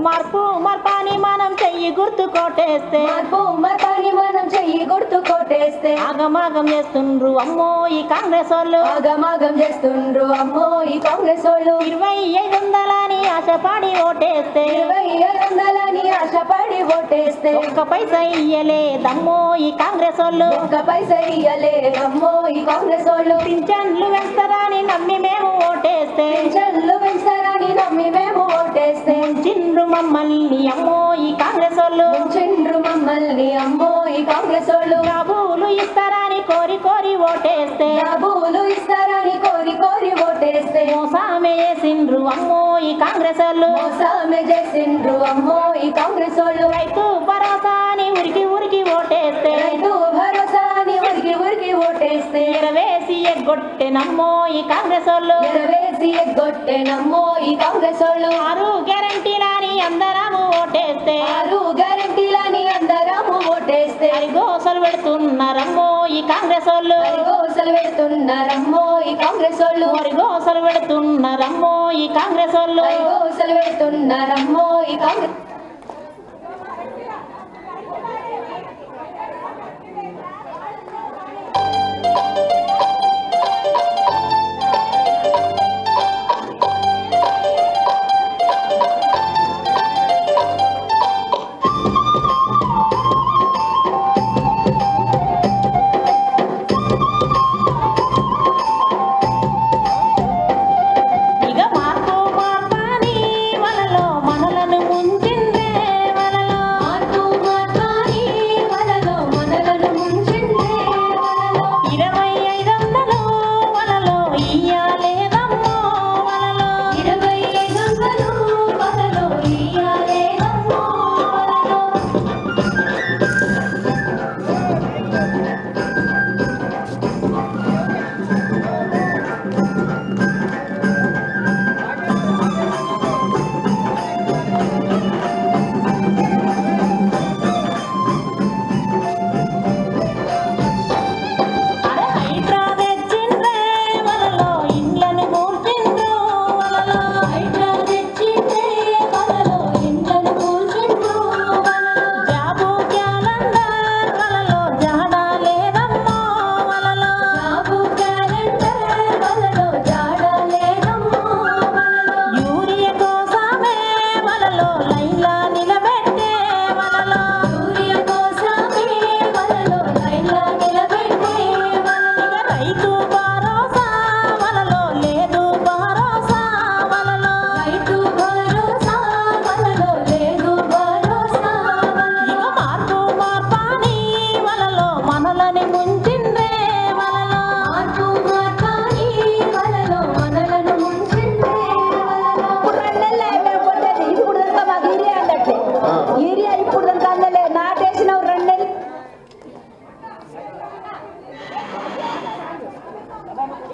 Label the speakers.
Speaker 1: మార్పు మార్పాని మనం చెయ్యి గుర్తు కోటేస్తే ఆగమాగం చేస్తుండ్రు అమ్మో ఈ కాంగ్రెస్ వాళ్ళు
Speaker 2: ఆగమాగం చేస్తుండ్రు అమ్మో ఈ కాంగ్రెస్ వాళ్ళు
Speaker 1: 2500 ఆశపడి ఓటేస్తే
Speaker 2: 2500 ఆశపడి ఓటేస్తే
Speaker 1: ఒక్క పైసా ఇయ్యలేదమ్మో ఈ కాంగ్రెస్ వాళ్ళు
Speaker 2: ఒక్క పైసా ఇయ్యలేదమ్మో ఈ కాంగ్రెస్ వాళ్ళు
Speaker 1: పింఛన్లు వేస్తారని నమ్మి మేము ఓటేస్తే
Speaker 2: పింఛన్లు పెంచుతారని నమ్మి మేము ఓటేస్తే
Speaker 1: చిండ్రు మమ్మల్ని అమ్మో ఈ కాంగ్రెస్ వాళ్ళు
Speaker 2: చిండ్రు మమ్మల్ని అమ్మో ఈ కాంగ్రెస్ వాళ్ళు
Speaker 1: డబ్బులు ఇస్తారని కోరి కోరి ఓటేస్తే
Speaker 2: డబ్బులు ఇస్తారని కోరి కోరి ఓటేస్తే
Speaker 1: మోసామే చేసిండ్రు అమ్మో ఈ కాంగ్రెస్ వాళ్ళు
Speaker 2: మోసమే చేసిండ్రు అమ్మో ఈ కాంగ్రెస్ వాళ్ళు
Speaker 1: రైతు భరోసా అని ఉరికి ఉరికి ఓటేస్తే
Speaker 2: రైతు భరోసా అని ఉరికి ఉరికి ఓటేస్తే
Speaker 1: ఎరవేసి ఎగ్గొట్టెనమ్మో ఈ కాంగ్రెస్ వాళ్ళు
Speaker 2: ఎరవేసి ఎగ్గొట్టెనమ్మో ఈ కాంగ్రెస్ వాళ్ళు
Speaker 1: 6 గ్యారెంటీలని అందరము ఓటేస్తే
Speaker 2: 6 గ్యారెంటీలని అందరము ఓటేస్తే
Speaker 1: అరిగోసలు పెడుతున్నారమ్మో ఈ కాంగ్రెస్ వాళ్ళు
Speaker 2: అరిగోసలు పెడుతున్నారమ్మో ఈ కాంగ్రెస్ వాళ్ళు
Speaker 1: అరిగోసలు పెడుతున్నారమ్మో ఈ కాంగ్రెస్ వాళ్ళు
Speaker 2: అరిగోసలు పెడుతున్నారమ్మో ఈ కాంగ్రెస్